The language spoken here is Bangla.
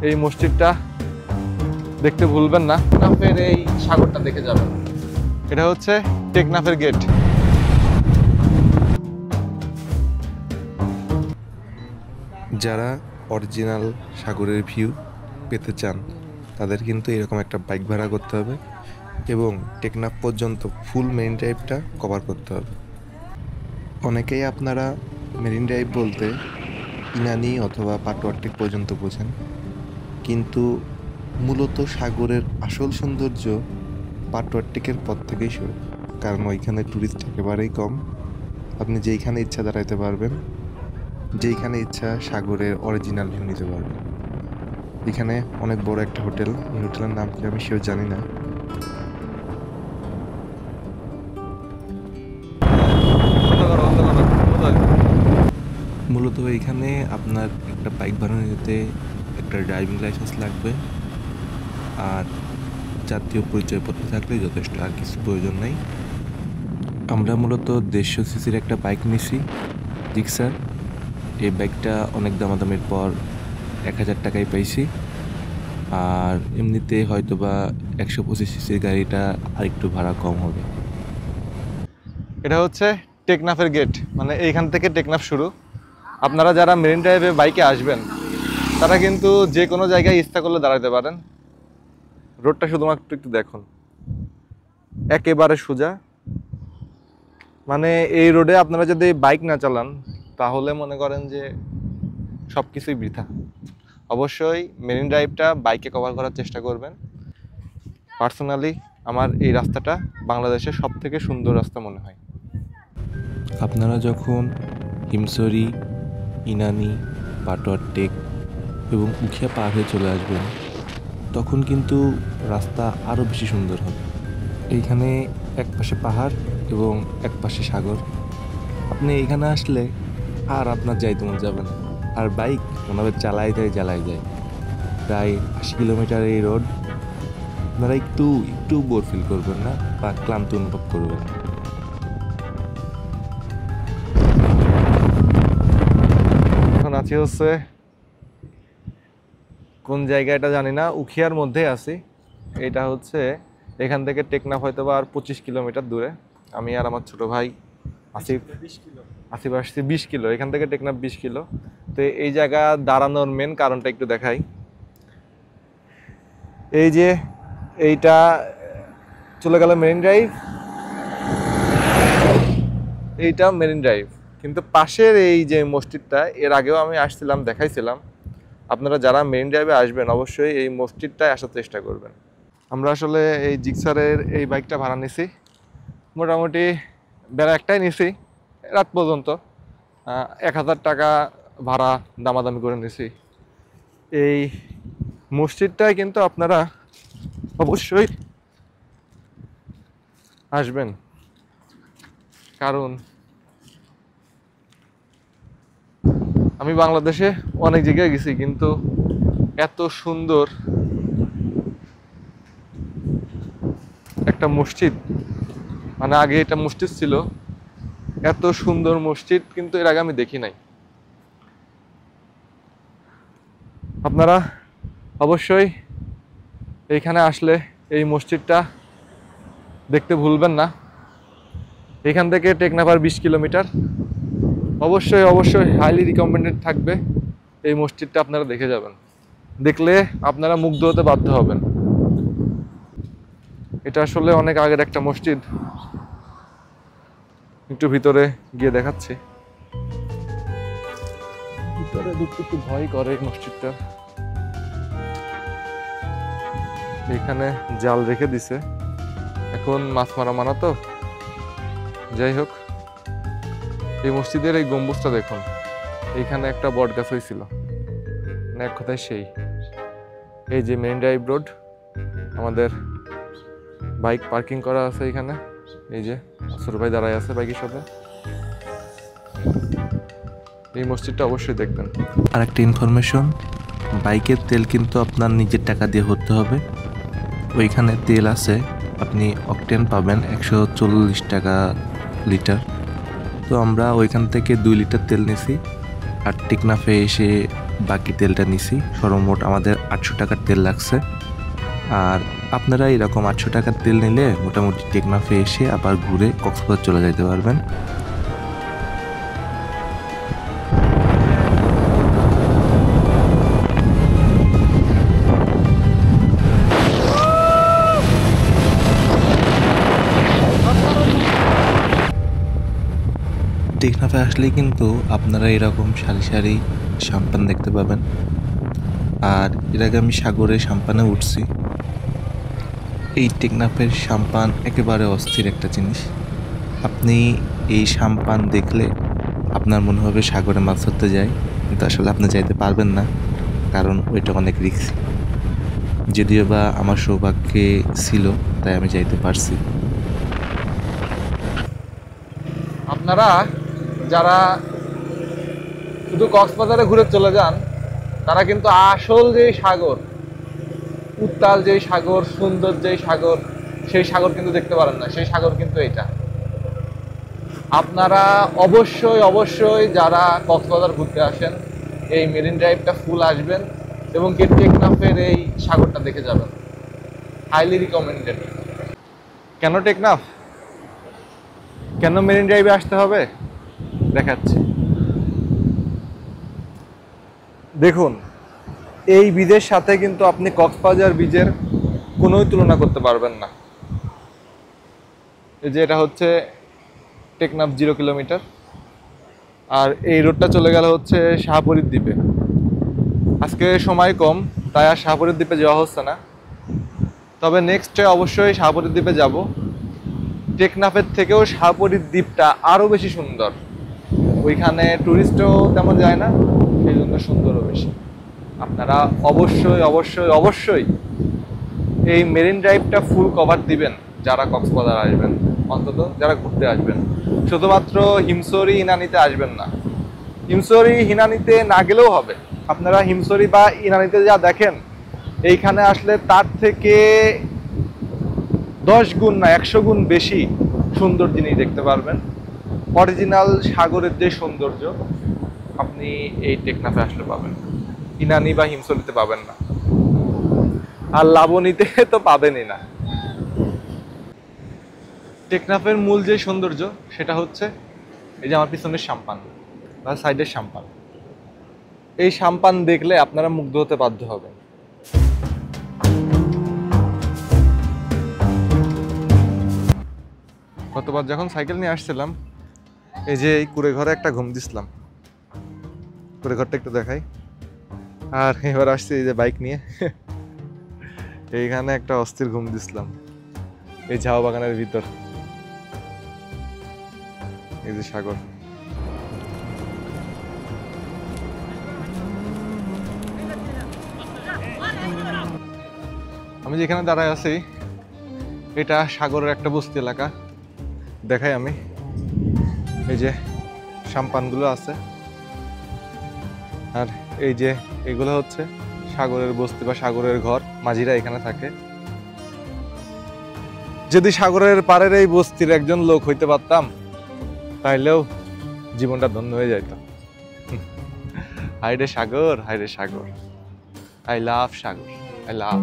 এই মসজিদটা দেখতে ভুলবেন না। টেকনাফের এই সাগরটা দেখে যাবেন। এটা হচ্ছে টেকনাফের গেট। যারা অরিজিনাল সাগরের ভিউ পেতে চান তাদের কিন্তু এরকম একটা বাইক ভাড়া করতে হবে এবং টেকনাফ পর্যন্ত ফুল মেরিন ড্রাইভটা কভার করতে হবে। অনেকেই আপনারা মেরিন ড্রাইভ বলতে ইনানি অথবা পাটুয়ারটেক পর্যন্ত বোঝেন, কিন্তু মূলত সাগরের আসল সৌন্দর্য পাটুয়ারটেকের পর থেকেই শুরু, কারণ ওইখানে ট্যুরিস্ট একেবারেই কম। আপনি যেইখানে ইচ্ছা দাঁড়াইতে পারবেন, যেইখানে ইচ্ছা সাগরের অরিজিনাল ভিউ নিতে পারবেন। এখানে অনেক বড় একটা হোটেল, এই হোটেলের নাম কি আমি শিওর জানি না। মূলত এখানে আপনার একটা বাইক ভাড়া নিতে একটা ড্রাইভিং লাইসেন্স লাগবে আর জাতীয় পরিচয়পত্র থাকলেই যথেষ্ট, আর কিছু প্রয়োজন নেই। আমরা মূলত 150 সিসির একটা বাইক নিছি, জিক্সার। এই বাইকটা অনেক দামাদামির পর 1000 টাকায় পাইছি, আর এমনিতে হয়তো বা 125 সিসির গাড়িটা আরেকটু ভাড়া কম হবে। এটা হচ্ছে টেকনাফের গেট, মানে এইখান থেকে টেকনাফ শুরু। আপনারা যারা মেরিন ড্রাইভে বাইকে আসবেন তারা কিন্তু যে কোনো জায়গায় ইচ্ছা করলে দাঁড়াতে পারেন। রোডটা শুধুমাত্র একটু দেখুন, একেবারে সোজা। মানে এই রোডে আপনারা যদি বাইক না চালান তাহলে মনে করেন যে সব কিছুই বৃথা। অবশ্যই মেরিন ড্রাইভটা বাইকে কভার করার চেষ্টা করবেন। পার্সোনালি আমার এই রাস্তাটা বাংলাদেশের সব থেকে সুন্দর রাস্তা মনে হয়। আপনারা যখন হিমছড়ি, ইনানি, পাটুয়ারটেক এবং উখিয়া পার হয়ে চলে আসবেন তখন কিন্তু রাস্তা আরও বেশি সুন্দর হবে। এইখানে এক পাশে পাহাড় এবং এক পাশে সাগর। আপনি এইখানে আসলে আর আপনার যাইতে মন যাবে না, আর বাইক ওনাদের জ্বালাই যায়। প্রায় 80 কিলোমিটার এই রোড। আপনারা একটু বোর ফিল করবেন না বা ক্লান্ত অনুভব করবেন না। এখন আছি হচ্ছে কোন জায়গাটা জানি না, উখিয়ার মধ্যে আছি। এটা হচ্ছে এখান থেকে টেকনাফ হয়তো বা আর 25 কিলোমিটার দূরে। আমি আর আমার ছোট ভাই আসিফ আসছি 20 কিলো, এখান থেকে টেকনাফ 20 কিলো। তো এই জায়গা দাঁড়ানোর মেন কারণটা একটু দেখাই। এই যে এইটা চলে গেল মেরিন ড্রাইভ, এইটা মেরিন ড্রাইভ। কিন্তু পাশের এই যে মসজিদটা, এর আগেও আমি আসছিলাম, দেখাইছিলাম। আপনারা যারা মেরিন ড্রাইভে আসবেন অবশ্যই এই মসজিদটায় আসার চেষ্টা করবেন। আমরা আসলে এই জিক্সারের এই বাইকটা ভাড়া নিছি, মোটামুটি বেলা একটাই নিছি, রাত পর্যন্ত 1000 টাকা ভাড়া দামাদামি করে নিছি। এই মসজিদটায় কিন্তু আপনারা অবশ্যই আসবেন, কারণ আমি বাংলাদেশে অনেক জায়গায় গেছি কিন্তু এত সুন্দর একটা মসজিদ, মানে আগে এটা মসজিদ ছিল, এত সুন্দর মসজিদ কিন্তু এর আগে আমি দেখি নাই। আপনারা অবশ্যই এইখানে আসলে এই মসজিদটা দেখতে ভুলবেন না। এখান থেকে টেকনাফ আর 20 কিলোমিটার। অবশ্যই হাইলি রিকমেন্ডেড থাকবে এই মসজিদটা আপনারা দেখে যাবেন, দেখলে আপনারা মুগ্ধ হতে বাধ্য হবেন। এটা আসলে অনেক আগের একটা মসজিদ, একটু ভিতরে গিয়ে দেখাচ্ছি। ভিতরে ঢুকতে একটু ভয় করে এই মসজিদটা। এখানে জাল রেখে দিছে, এখন মাছ মারা মানা তো। যাই হোক, এই মসজিদের এই গম্বুজটা দেখুন, এইখানে একটা বট গাছ হয়েছিল, মানে এক কথায় সেই। এই যে মেইন ড্রাইভ রোড, আমাদের বাইক পার্কিং করা আছে এখানে। এই যে ছোট ভাই দাঁড়ায় আছে বাইকের সাথে। এই মসজিদটা অবশ্যই দেখবেন। আর একটা ইনফরমেশন, বাইকের তেল কিন্তু আপনার নিজের টাকা দিয়ে ভরতে হবে। ওইখানে তেল আছে, আপনি অকটেন পাবেন 140 টাকা লিটার। তো আমরা ওইখান থেকে 2 লিটার তেল নিছি, আর টেকনাফে এসে বাকি তেলটা নিছি। সর্বমোট আমাদের 800 টাকার তেল লাগছে। আর আপনারা এরকম 800 টাকার তেল নিলে মোটামুটি টেকনাফে এসে আবার ঘুরে কক্সবাজার চলে যেতে পারবেন। টেকনাফে আসলেই কিন্তু আপনারা এরকম সারি সারি সাম্পান দেখতে পাবেন। আর এর আগে আমি সাগরে সাম্পানে উঠছি। এই টেকনাফের সাম্পান একেবারে অস্থির একটা জিনিস। আপনি এই সাম্পান দেখলে আপনার মনে হবে সাগরে মাছ ধরতে যাই, কিন্তু আসলে আপনি যাইতে পারবেন না, কারণ ওইটা অনেক রিস্ক। যদিও বা আমার সৌভাগ্যে ছিল, তাই আমি যাইতে পারছি। আপনারা যারা শুধু কক্সবাজারে ঘুরে চলে যান, তারা কিন্তু আসল যেই সাগর, উত্তাল যেই সাগর, সুন্দর যেই সাগর, সেই সাগর কিন্তু দেখতে পারেন না। সেই সাগর কিন্তু এটা। আপনারা অবশ্যই অবশ্যই যারা কক্সবাজার ঘুরতে আসেন, এই মেরিন ড্রাইভটা ফুল আসবেন এবং টেকনাফের এই সাগরটা দেখে যাবেন। Highly recommended. কেন টেকনাফ, কেন মেরিন ড্রাইভে আসতে হবে দেখাচ্ছি। দেখুন, এই বীজের সাথে কিন্তু আপনি কক্সবাজার বীজের কোনোই তুলনা করতে পারবেন না। এই যে এটা হচ্ছে টেকনাফ 0 কিলোমিটার, আর এই রোডটা চলে গেল হচ্ছে শাহপরীর দ্বীপে। আজকে সময় কম, তাই আর শাহপরীর দ্বীপে যাওয়া হচ্ছে না। তবে নেক্সটে অবশ্যই শাহপরীর দ্বীপে যাব। টেকনাফের থেকেও শাহপরীর দ্বীপটা আরও বেশি সুন্দর। ওইখানে টুরিস্টও তেমন যায় না, সেই জন্য সুন্দরও বেশি। আপনারা অবশ্যই অবশ্যই অবশ্যই এই মেরিন ড্রাইভটা ফুল কভার দিবেন যারা কক্সবাজার আসবেন, অন্তত যারা ঘুরতে আসবেন। শুধুমাত্র হিমছড়ি ইনানিতে আসবেন না। হিমছড়ি ইনানিতে না গেলেও হবে। আপনারা হিমছড়ি বা ইনানিতে যা দেখেন, এইখানে আসলে তার থেকে 10 গুণ না 100 গুণ বেশি সুন্দর জিনিস দেখতে পারবেন। অরিজিনাল সাগরের যে সৌন্দর্য আপনি এই টেকনাফে আসলে পাবেন, ইনানি বা হিমছড়িতে পাবেন না। আর লাবণীতে তো পাবেনই না। টেকনাফের মূল যে সৌন্দর্য সেটা হচ্ছে এই যে আমার পিছনের সাম্পান বা সাইডের সাম্পান। এই সাম্পান দেখলে আপনারা মুগ্ধ হতে বাধ্য হবেন। গতবার যখন সাইকেল নিয়ে আসছিলাম, এই যে এই কুড়ে ঘরে একটা ঘুম দিছিলাম। কুড়ে ঘরটা একটু দেখাই। আর এবার আসছি এই যে বাইক নিয়ে, এইখানে একটা অস্থির ঘুম দিছিলাম এই ঝাউ বাগানের ভিতর। এই যে সাগর, আমি যেখানে দাঁড়ায় আছি এটা সাগরের একটা বস্তি এলাকা। দেখাই আমি, এই যে সাম্পানগুলো আছে, আর এই যে এগুলো হচ্ছে সাগরের বস্তি বা সাগরের ঘর। মাঝিরা এখানে থাকে। যদি সাগরের পাড়ের এই বস্তির একজন লোক হইতে পারতাম, তাইলেও জীবনটা ধন্য হয়ে যাইত। হাইরে সাগর, হাইরে সাগর, I love Sagar, I love.